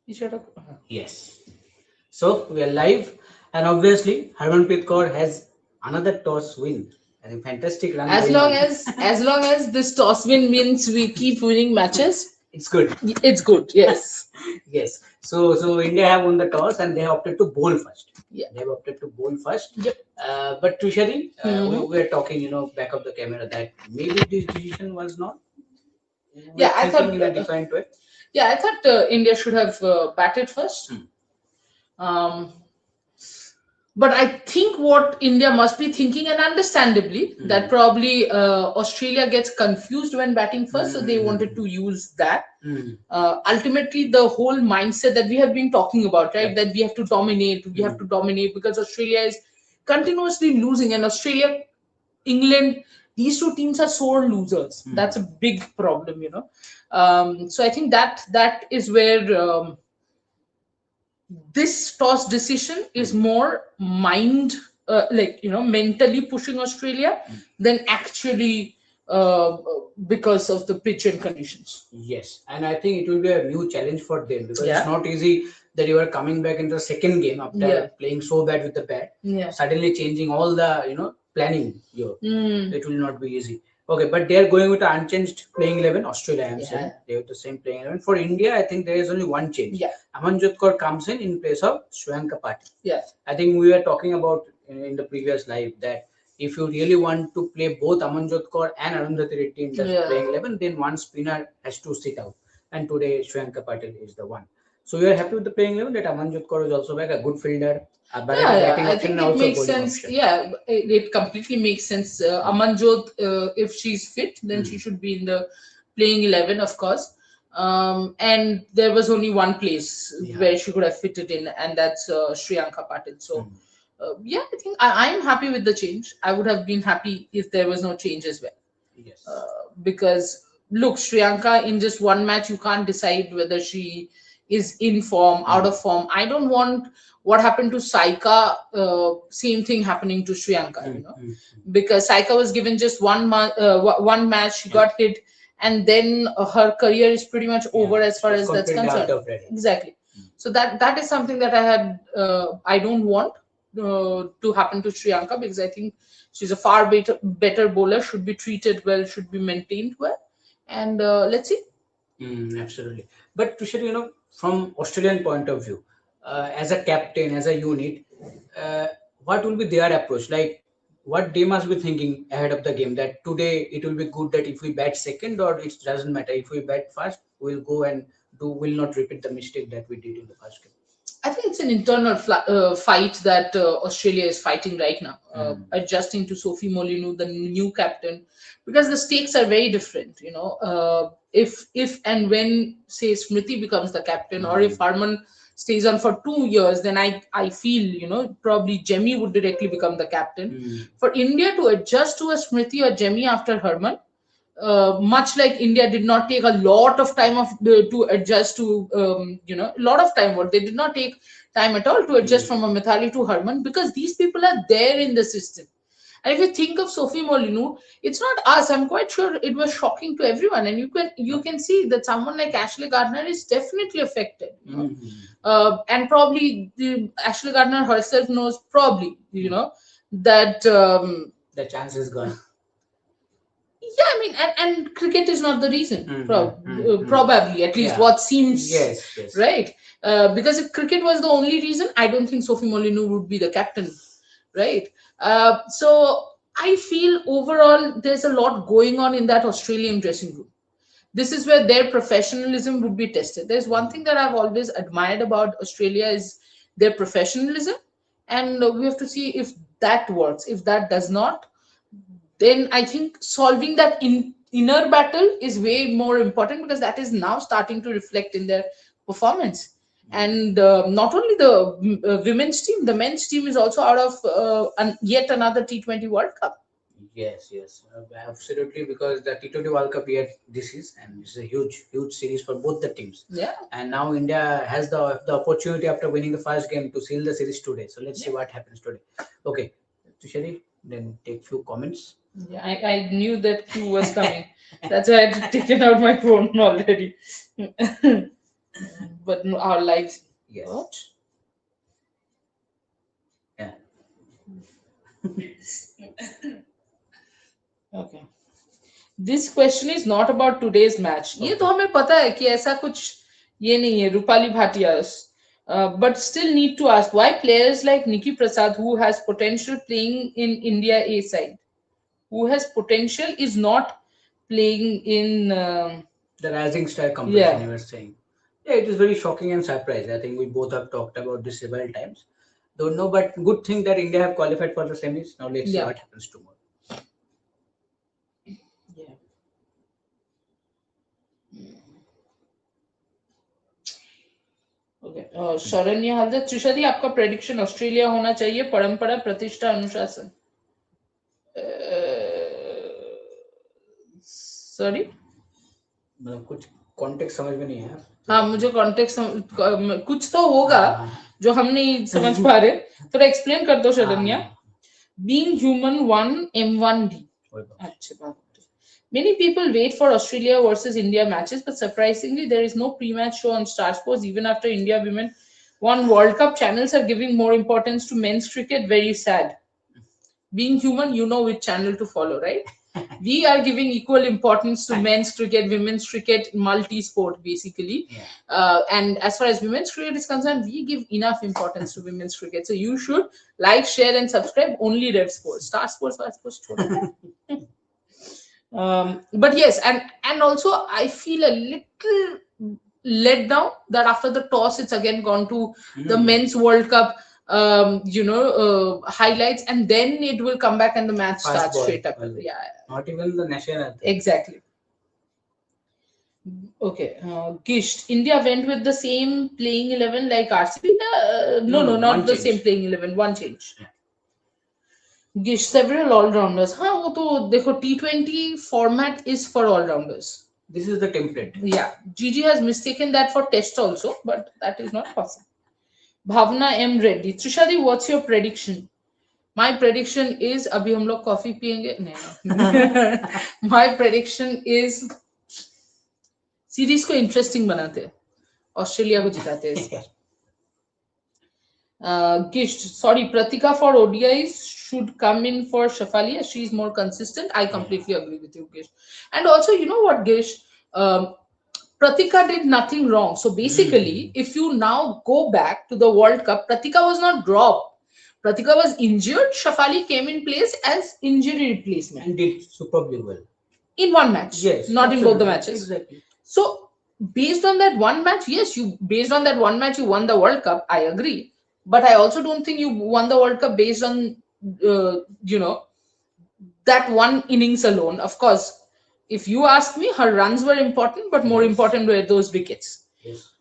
Yes. So we are live, and obviously Harmanpreet Kaur has another toss win. I think fantastic run As going long on. as this toss win means we keep winning matches, It's good. it's good. Yes. Yes. So India have won the toss and they have opted to bowl first. Yeah. They have opted to bowl first. Yep. But Tushari, we Mhm. were talking, back of the camera that maybe this decision was not. We're Yeah, I thinking thought. in a different way. Yeah, I thought India should have batted first. Hmm. Um, but I think what India must be thinking, and understandably, that probably Australia gets confused when batting first, so they wanted to use that. Hmm. Ultimately, the whole mindset that we have been talking about, right? Yep. That we have to dominate, because Australia is continuously losing, and Australia, England, these two teams are sore losers. That's a big problem. So I think that is where this toss decision is more mind, mentally pushing Australia than actually because of the pitch and conditions. Yes, and I think it will be a new challenge for them because it's Yeah. not easy that you are coming back in the second game after Yeah. playing so bad with the bat, Yeah. suddenly changing all the planning. Mm. It will not be easy. Okay, but they are going with an unchanged playing 11. Australia, I am Yeah. saying they have the same playing 11. For India, I think there is only one change. Yeah. Amanjot Kaur comes in place of Shriyanka Patil. Yeah. I think we were talking about in the previous live that if you really want to play both Amanjot Kaur and Arundhati Reddy in the playing 11, then one spinner has to sit out. And today, Shriyanka Patil is the one. So you are happy with the playing 11 that Amanjot Kaur is also back, a good fielder, a better batting I option, think and it also a makes bowling sense. option. Yeah, it completely makes sense. Amanjot, if she's fit, then she should be in the playing 11, of course. And there was only one place where she could have fitted in, and that's Shriyanka Patil. So, yeah, I think I'm happy with the change. I would have been happy if there was no change as well. Yes. Because look, Shriyanka, in just one match, you can't decide whether she is in form, out of form. I don't want what happened to Saika, same thing happening to Shriyanka, because Saika was given just one match, she got hit, and then her career is pretty much over as far as that's Completely out concerned. of ready. Exactly. So that is something that I don't want to happen to Shriyanka, because I think she's a far better bowler, should be treated well, should be maintained well, and let's see. Absolutely. But Tushar, from Australian point of view, as a captain, as a unit, uh, what will be their approach? Like, what they must be thinking ahead of the game that today it will be good that if we bat second, or it doesn't matter if we bat first, we'll go and will not repeat the mistake that we did in the first game. I think it's an internal fight that Australia is fighting right now, adjusting to Sophie Molyneux, the new captain, because the stakes are very different. If and when, say, Smriti becomes the captain, or if Harman stays on for 2 years, then I feel probably Jemmy would directly become the captain. For India to adjust to a Smriti or Jemmy after Harman, much like India did not take a lot of time to adjust to, a lot of time. What they did not take time at all to adjust from a Mithali to Harman, because these people are there in the system. And if you think of Sophie Molyneux, it's not us. I'm quite sure it was shocking to everyone, and you can see that someone like Ashley Gardner is definitely affected. And probably Ashley Gardner herself knows, probably, that. The chance is gone. Yeah, I mean, and cricket is not the reason. Probably, at least what seems. Yes, yes. Right. Because if cricket was the only reason, I don't think Sophie Molyneux would be the captain, right? So I feel overall there's a lot going on in that Australian dressing room. This is where their professionalism would be tested. There's one thing that I've always admired about Australia is their professionalism, and we have to see if that works. If that does not, then I think solving that inner battle is way more important, because that is now starting to reflect in their performance. And not only the women's team, the men's team is also out of yet another T20 World Cup. Yes, yes, absolutely. Because the T20 World Cup yet this is, and this is a huge, huge series for both the teams. Yeah. And now India has the opportunity after winning the first game to seal the series today. So let's see what happens today. Okay, Tushari, then take few comments. Yeah, I knew that cue was coming. That's why I had taken out my phone already. But no, our lives. Yes. What? Yeah. Okay. This question is not about today's match. ये तो हमें पता है कि ऐसा कुछ ये नहीं है Rupali भाटिया's. But still need to ask why players like Nikki Prasad, who has potential playing in India A side, who has potential, is not playing in The rising star competition, yeah. you were saying. Yeah, it is very shocking and surprising. I think we both have talked about this several times. Don't know, but good thing that India have qualified for the semis. Now let's see Yeah. what happens tomorrow. Yeah. Okay. Sharanya Haldar Trisha दी आपका prediction Australia होना चाहिए परंपरा प्रतिष्ठा अनुशासन sorry मतलब कुछ context समझ में नहीं है. हाँ मुझे कॉन्टेक्स्ट कुछ तो होगा हाँ. जो हम नहीं समझ पा रहे थोड़ा एक्सप्लेन कर दो शरण्या हाँ. बीइंग ह्यूमन 1 M1D अच्छा बात Many people wait for Australia versus India matches, but surprisingly, there is no pre-match show on Star Sports. Even after India women won World Cup, channels are giving more importance to men's cricket. Very sad. Being human, you know which channel to follow, right? We are giving equal importance to men's cricket, women's cricket, multi-sport, basically. Yeah. And as far as women's cricket is concerned, we give enough importance to women's cricket. So you should like, share, and subscribe. Only Rev Sports, Star Sports, but yes, and also I feel a little let down that after the toss it's again gone to the men's World Cup highlights, and then it will come back and the match Fast starts ball. straight up. Well, Yeah, not even the national anthem. exactly. Okay, Gisht, India went with the same playing 11 like RCB. No, not the change. same playing 11. One change. Gish, several all-rounders. हाँ वो तो देखो T20 format is for all-rounders. This is the template. Yeah, Gigi has mistaken that for test also, but that is not possible. Bhavna M Reddy. Trishadi, what's your prediction? My prediction is अभी हम लोग coffee पियेंगे नहीं. My prediction is series को interesting बनाते हैं Australia को जिताते हैं इस बार. Gisht, sorry, Pratika for ODIs should come in for Shafali as she is more consistent. I completely agree with you, Gisht. And also, you know what, Gisht? Pratika did nothing wrong. So basically, if you now go back to the World Cup, Pratika was not dropped. Pratika was injured. Shafali came in place as injury replacement. And did superbly well. In one match. Yes. Not absolutely. In both the matches. Exactly. So based on that one match, yes, you won the World Cup. I agree. But I also don't think you won the World Cup based on, that one innings alone. Of course, if you ask me, her runs were important, but more important were those wickets. Yes.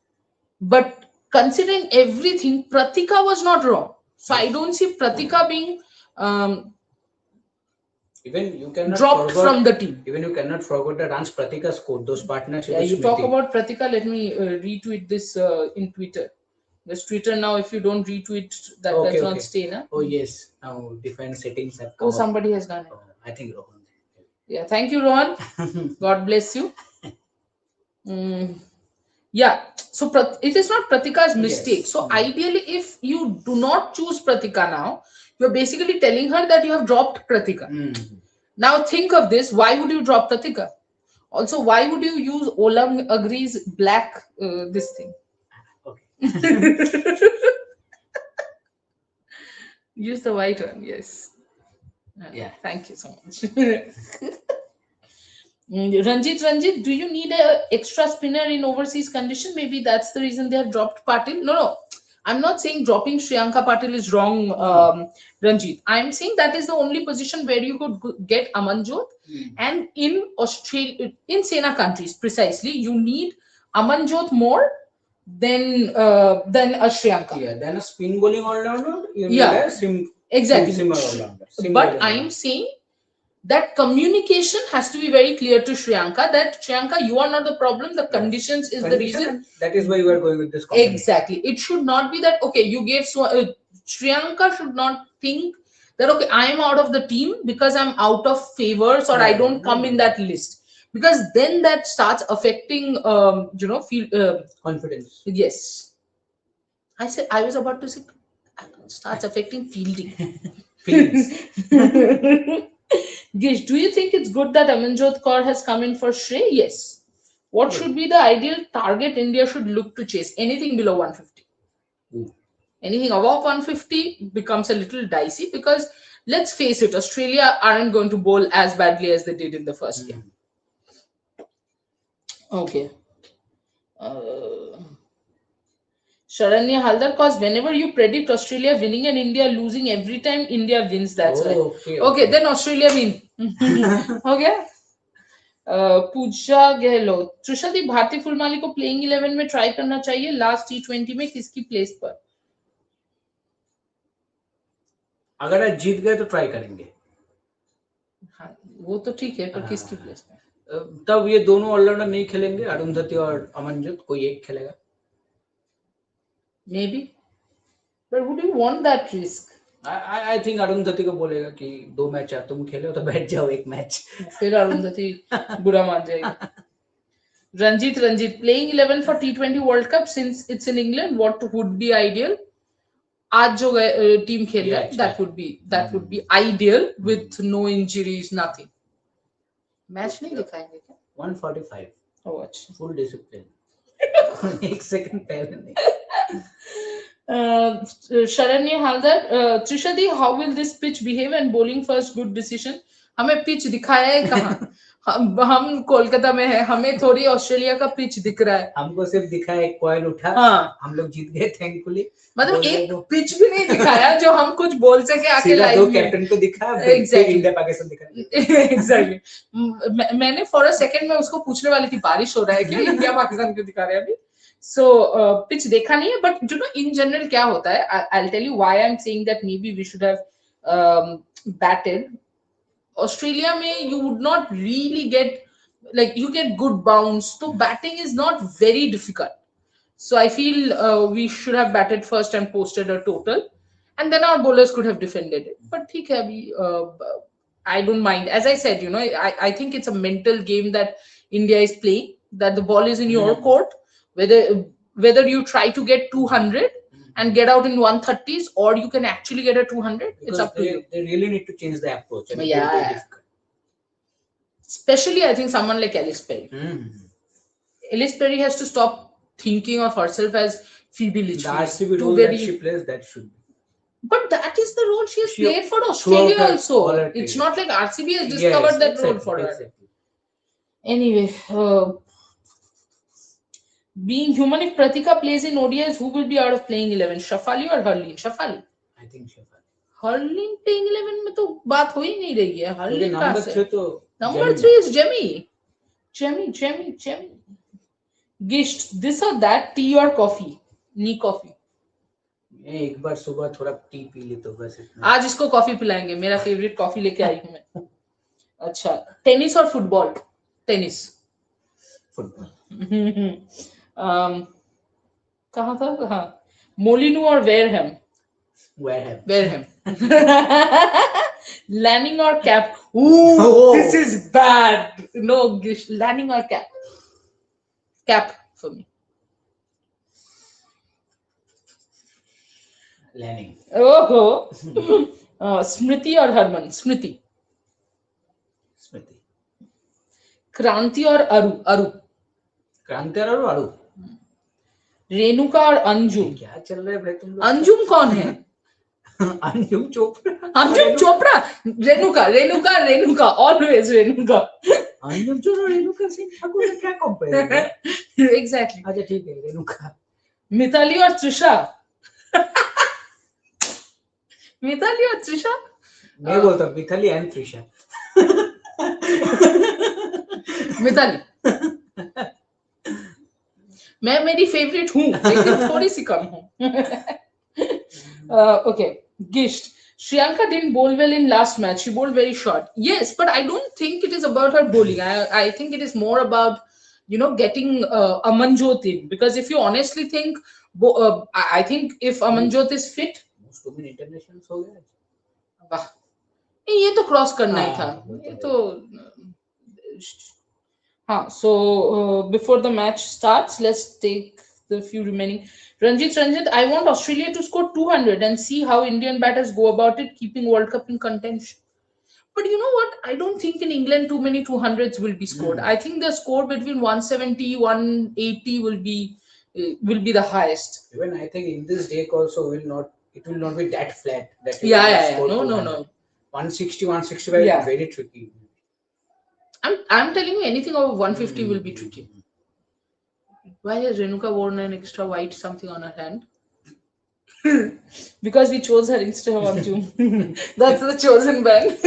But considering everything, Pratika was not wrong. So I don't see Pratika being even you cannot dropped from the team. Even you cannot forget the runs Pratika scored. Those partnerships. Yeah, you talk about Pratika. Let me retweet this in Twitter. There's Twitter now. If you don't retweet, that does not stay, na? Oh yes. Now different settings have come. Oh, somebody has done it. I think Rohan. Yeah, thank you, Rohan. God bless you. Yeah, so it is not Pratika's mistake. Yes. So ideally, if you do not choose Pratika now, you're basically telling her that you have dropped Pratika. Now think of this. Why would you drop Pratika? Also, why would you use Olam Agree's black this thing? Use the white one, yes. Yeah, thank you so much. Ranjit, do you need an extra spinner in overseas condition? Maybe that's the reason they have dropped Patil. No, I'm not saying dropping Shriyanka Patil is wrong, Ranjit. I'm saying that is the only position where you could get Amanjot. And in Australia, in Sena countries, precisely, you need Amanjot more than a Shriyanka. Yeah, then a spin bowling all-rounder. Exactly. But I'm saying that communication has to be very clear to Shriyanka that Shriyanka, you are not the problem. The conditions is the reason. That is why you are going with this. Exactly. It should not be that you gave Shriyanka should not think that I am out of the team because I'm out of favors or I don't come in that list. because then that starts affecting feel Confidence. yes. I was about to say starts affecting fielding. Feelings. Gish, do you think it's good that Amanjot Kaur has come in for Shrey? Yes. What Good. should be the ideal target India should look to chase? Anything below 150. Ooh. Anything above 150 becomes a little dicey because let's face it, Australia aren't going to bowl as badly as they did in the first game. Okay. Uh, Sharanya Haldar, because whenever you predict Australia winning and India losing every time, India wins. That's right. Okay, then Australia win. Okay. पूजा गहलोत, त्रिशा दी भारती फुलमाली को playing 11 में try करना चाहिए last T20 में किसकी place पर? अगर आज जीत गए तो ट्राई करेंगे। हाँ, वो तो ठीक है, पर किसकी प्लेस पर? तब ये दोनों ऑलराउंडर नहीं खेलेंगे, अरुंधति और अमनजोत, कोई एक खेलेगा। Maybe, but would you want that risk? I think Arundhati को बोलेगा कि 2 मैच तुम खेलो तो बैठ जाओ 1 मैच। फिर अरुंधति बुरा मान जाएगी। Ranjit, playing 11 for T20 World Cup since it's in England, what would be ideal? आज जो टीम खेल रहा है, that would be ideal with no injuries, nothing. Match नहीं दिखाएंगे क्या? 145. Oh, अच्छा. Full discipline. 1 सेकंड पहले नहीं। Sharanya Haldar, Trishadi, how will this pitch behave and bowling first good decision? हमें पिच दिखाया है कहाँ? हम कोलकाता में है, हमें थोड़ी ऑस्ट्रेलिया का पिच दिख रहा है। हमको सिर्फ दिखा एक कॉइन उठा, हाँ, हम लोग जीत गए थैंकफुली। मतलब एक पिच भी नहीं दिखाया जो हम कुछ बोल सके आके लाइव में। कैप्टन को दिखा, Exactly. इंडिया पाकिस्तान दिखा। Exactly. मैंने फॉर अ सेकंड में उसको पूछने वाली थी बारिश हो रहा है क्या, इंडिया पाकिस्तान क्यों दिखा रहे हैं अभी? So pitch देखा नहीं है, but you know in general क्या होता है? I'll tell you why I'm saying that maybe we should have batted. Australia में you would not really get, like, you get good bounce, so batting is not very difficult. So I feel we should have batted first and posted a total, and then our bowlers could have defended it. But ठीक है अभी, I don't mind. As I said, you know, I think it's a mental game that India is playing. That the ball is in your court. Whether you try to get 200 and get out in 130s, or you can actually get a 200, because it's up to you. They really need to change the approach. And yeah. Especially, I think someone like Ellis Perry. Ellis Perry has to stop thinking of herself as Phoebe Litchfield. The RCB role that she plays, that should be. But that is the role she has played for Australia also. It's not like RCB has discovered that role for her. Anyway, being human, if Pratika plays in ODIs, who will be out of playing 11? Shafali or Harleen? Shafali. I think Shafali. Harleen playing 11 में तो बात हो ही नहीं रही है. Harleen number 3 तो number 3 is Jemmy. Gisht, this or that, tea or coffee? Knee coffee. एक बार सुबह थोड़ा टी पी ली तो बस इतना. आज इसको कॉफी पिलाएंगे. मेरा फेवरेट कॉफी लेके आई हूँ मैं. अच्छा, टेनिस और फुटबॉल? टेनिस. फुटबॉल. कहाँ था? कहाँ? मोलिनू और Wareham? Wareham. Lanning or Cap? Ooh, this is bad. No, Lanning or Cap? Cap for me. Lanning. Oh, Smriti or Harman? Smriti. Kranti or Aru? क्रांति और अरू. रेणुका और अंजुम? क्या चल रहा है भाई तुम लोग? अंजुम कौन है? अंजुम चोपड़ा. अंजुम चोपड़ा. रेणुका ऑलवेज रेणुका. अंजुम चोपड़ा रेणुका सिंह ठाकुर से क्या कंपेयर है? एग्जैक्टली. अच्छा ठीक है, रेणुका. मिताली और त्रिशा? मिताली और त्रिशा? मैं बोलता मिताली एंड त्रिशा. मिताली. मैं मेरी फेवरेट हूँ, लेकिन थोड़ी सी कम हूँ. Okay, Gisht. Shriyanka didn't bowl well in last match. She bowled very short. Yes, but I don't think it is about her bowling. I think it is more about, you know, getting Amanjot in. Because if you honestly think, I think if Amanjot is fit, most of the internationals हो गए. वाह, ये तो cross करना ही था. ये तो Before the match starts, let's take the few remaining. Ranjit, I want Australia to score 200 and see how Indian batters go about it, keeping World Cup in contention. But you know what? I don't think in England too many 200s will be scored. I think the score between 170, 180 will be the highest. Even I think in this deck also it will not be that flat that you Yeah, will yeah, yeah. score No, no, 200. no. 160, 165 Yeah. is very tricky. I'm telling you, anything over 150 will be tricky. Why has Renuka worn an extra white something on her hand? Because we chose her instead of you. That's the chosen band.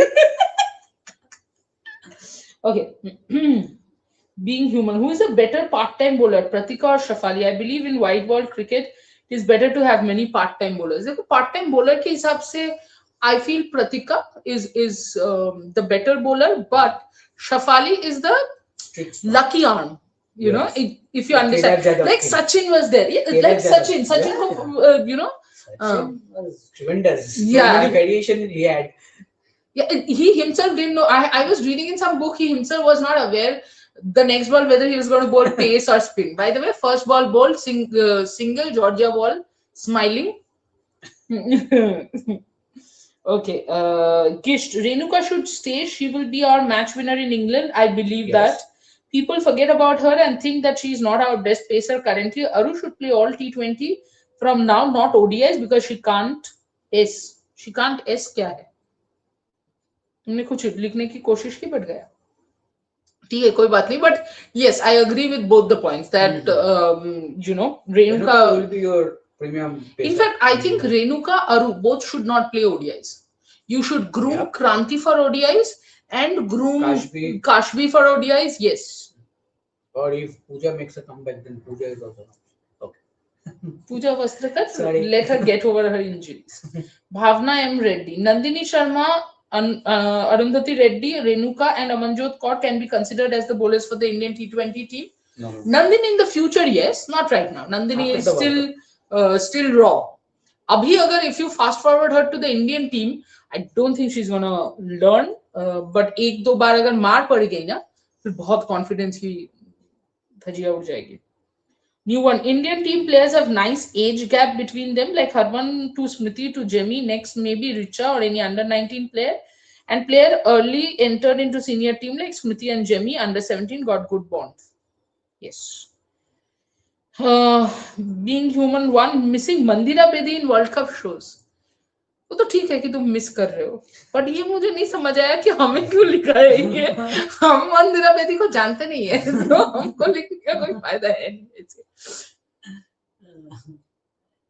Okay. Being human, who is a better part-time bowler, Pratika or Shafali? I believe in white ball cricket, it is better to have many part-time bowlers. देखो part-time bowler के हिसाब से, I feel Pratika is the better bowler, but Shafali is the lucky arm. You know, if you understand, like Sachin was there, yeah, like Sachin, you know, Sachin was tremendous. So yeah. many variation he had. Yeah, he himself didn't know. I was reading in some book, he himself was not aware the next ball whether he was going to bowl pace or spin. By the way, first ball bowled single, Georgia ball, smiling. Okay, Gisht, Renuka should stay. She will be our match winner in England. I believe that. People forget about her and think that she is not our best pacer currently. Aru should play all T20 from now, not ODIs, because she can't S. She can't S क्या है? तुमने कुछ लिखने की कोशिश की but गया. ठीक है, कोई बात नहीं. But yes, I agree with both the points that you know, Renuka will be your premium pacer. In fact, I think Renuka, Aru both should not play ODIs. You should groom Kranti for ODIs and groom Kashbi for ODIs. Yes. Or if Pooja makes a comeback, then Pooja is also not. Okay. Pooja Vastrakat, let her get over her injuries. Bhavna M. Reddy, Nandini Sharma, Arundhati Reddy, Renuka, and Amanjot Kaur can be considered as the bowlers for the Indian T20 team. No. Nandini in the future, yes, not right now. Nandini is still raw. Abhi, agar if you fast forward her to the Indian team, I don't think she's gonna learn. But एक दो बार अगर मार पड़ गई ना, फिर बहुत confidence की धजिया उड़ जाएगी. New one. Indian team players have nice age gap between them, like Harman to Smriti to Jemmy. Next, maybe Richa or any under 19 player. And player early entered into senior team like Smriti and Jemmy. Under 17 got good bonds. Yes. Being human one, missing Mandira Bedi in World Cup shows. वो तो ठीक है कि तुम miss कर रहे हो, but ये मुझे नहीं समझ आया कि हमें क्यों लिखा है ये. हम मंदिरा बेदी को जानते नहीं है, तो हमको लिखने का कोई फायदा है नहीं.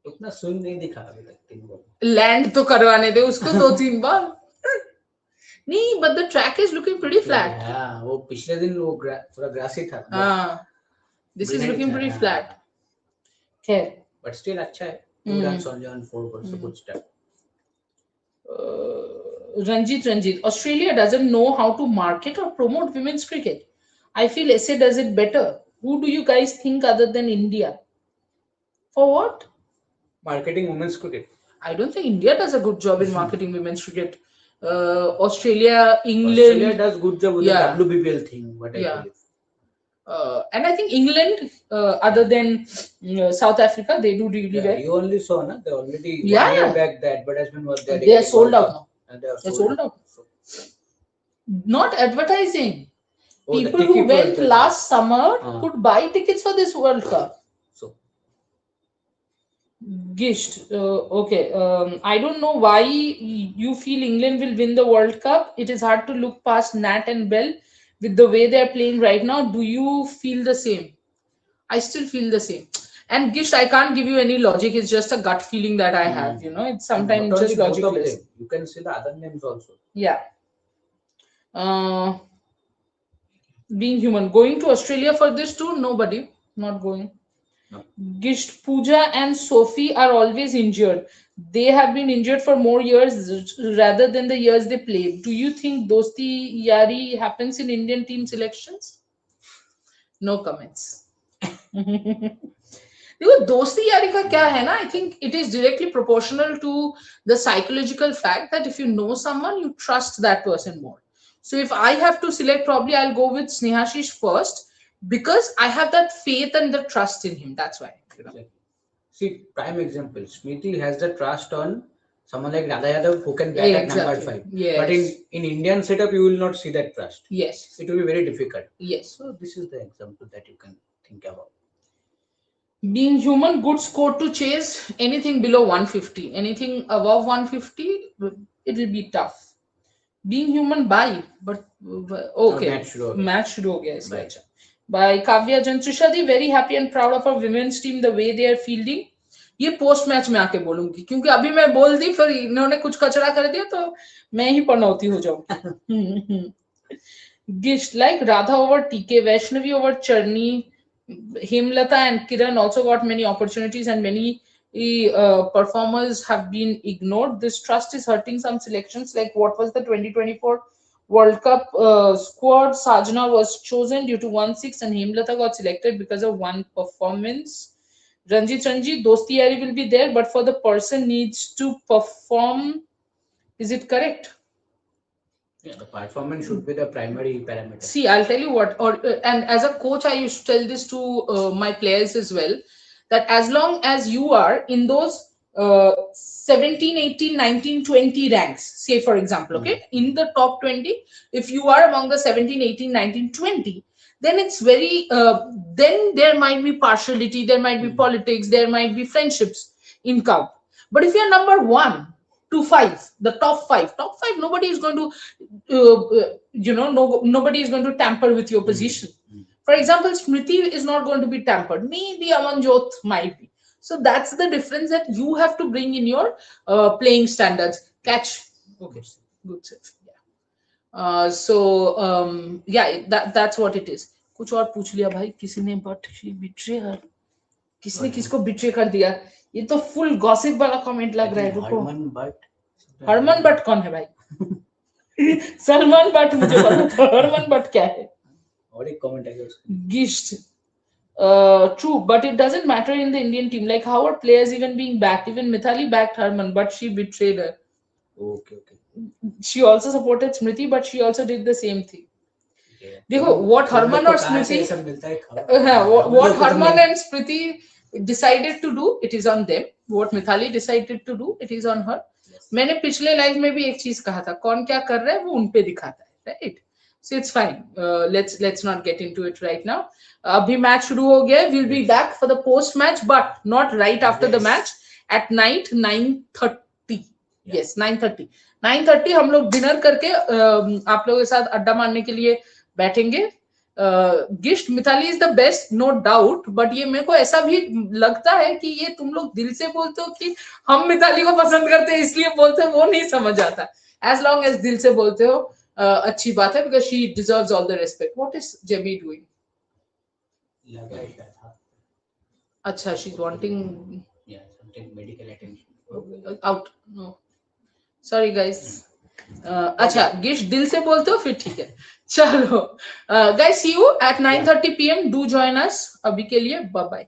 उतना स्विंग नहीं दिखा अभी तक 3 बार. लैंड तो करवाने दे उसको 2-3 बार. नहीं, but the track is looking pretty flat. हां, वो पिछले दिन वो थोड़ा ग्रासी था. हां, this is looking pretty flat. खैर, बट स्टिल अच्छा है. 2 runs on 4 balls, so good start. Ranjit, Australia doesn't know how to market or promote women's cricket. I feel SA does it better. Who do you guys think other than India? For what? Marketing women's cricket. I don't think India does a good job in marketing women's cricket. Australia, England. Australia does good job with the WBPL thing, what I believe. And I think England, other than South Africa, they do really well. You only saw, na? They already 1 year back the advertisement was there. They are sold out now. And they are sold out. Not advertising. People who went last summer could buy tickets for this World Cup. So, Gisht, okay. I don't know why you feel England will win the World Cup. It is hard to look past Nat and Bell. With the way they are playing right now, do you feel the same? I still feel the same. And Gisht, I can't give you any logic. It's just a gut feeling that I have. You know, it's sometimes just logicless. You can see the other names also. Yeah. Being human. Going to Australia for this too? Nobody. Not going. No. Gisht, Pooja and Sophie are always injured. They have been injured for more years rather than the years they played. Do you think Dosti Yari happens in Indian team selections? No comments. देखो दोस्ती यारी का क्या है ना, I think it is directly proportional to the psychological fact that if you know someone, you trust that person more. So if I have to select, probably I'll go with Snehashish first because I have that faith and the trust in him. That's why. Exactly. See, prime example, Smriti has the trust on someone like Radha Yadav who can bat at number Exactly. 5. Yes. But in Indian setup, you will not see that trust. Yes. It will be very difficult. Yes. So this is the example that you can think about. Being human, good score to chase. Anything below 150, anything above 150, it will be tough. Being human, bye. But okay, match शुरू हो गया इसका. अच्छा. By Kavya Jantrishadi, very happy and proud of our women's team, the way they are fielding. ये post match में आके बोलूंगी क्योंकि अभी मैं बोल दी फिर इन्होंने कुछ कचरा कर दिया तो मैं ही पनौती हो जाऊंगी. Gish, like Radha over TK, Vaishnavi over Charni, Hemlata and Kiran also got many opportunities and many performers have been ignored. This trust is hurting some selections. Like what was the 2024 World Cup squad? Sajna was chosen due to 1-6 and Hemlata got selected because of one performance. Ranjit, Dosti Yari will be there, but for the person needs to perform. Is it correct? Yeah, the performance should be the primary parameter. See, I'll tell you what, and as a coach, I used to tell this to my players as well, that as long as you are in those 17, 18, 19, 20 ranks, say for example, okay, in the top 20, if you are among the 17, 18, 19, 20, then it's very, then there might be partiality, there might be politics, there might be friendships in count. But if you're number 1 to 5, the top five, nobody is going to, nobody is going to tamper with your position. For example, Smriti is not going to be tampered. Maybe Amanjot might be. So that's the difference that you have to bring in your playing standards. Catch. Okay, good save. Yeah. Yeah, that's what it is. कुछ और पूछ लिया भाई किसी ने, but she betray her. किसने किसको betray कर दिया? ये तो फुल गॉसिप वाला कमेंट लग रहा है. रुको. हरमन बट कौन है भाई? सलमान बट मुझे पता था. हरमन बट क्या है? और एक कमेंट है उसका. Gisht. True, but it doesn't matter in the Indian team. Like how are players even being backed? Even Mithali backed Harman, but she betrayed her. Okay. She also supported Smriti, but she also did the same thing. देखो what Harman और Smriti, what Harman and Smriti decided to do, it is on them. What Mithali decided to do, it is on her. मैंने पिछले live में भी एक चीज कहा था, कौन क्या कर रहा है वो उन पे दिखाता है, right? So it's fine. Let's not get into it right now. Abhi match शुरू हो गया. We'll be back for the post match, but not right after the match. At night 9:30. Yes, 9:30. 9:30 हम लोग डिनर करके आप लोगों के साथ अड्डा मारने के लिए बैठेंगे. गिश्त, Mithali is the best, no doubt, but ये मेरे को ऐसा भी लगता है कि ये तुम लोग दिल से बोलते हो कि हम मिताली को पसंद करते हैं इसलिए बोलते हैं, वो नहीं समझ आता. एज लॉन्ग एज दिल से बोलते हो अच्छी बात है, because she deserves all the respect. What is JB doing? अच्छा, she is wanting medical attention. Out. No sorry guys. अच्छा, गिश दिल से बोलते हो फिर ठीक है. चलो guys, see you at 9:30 PM. Do join us. अभी के लिए बाय बाय.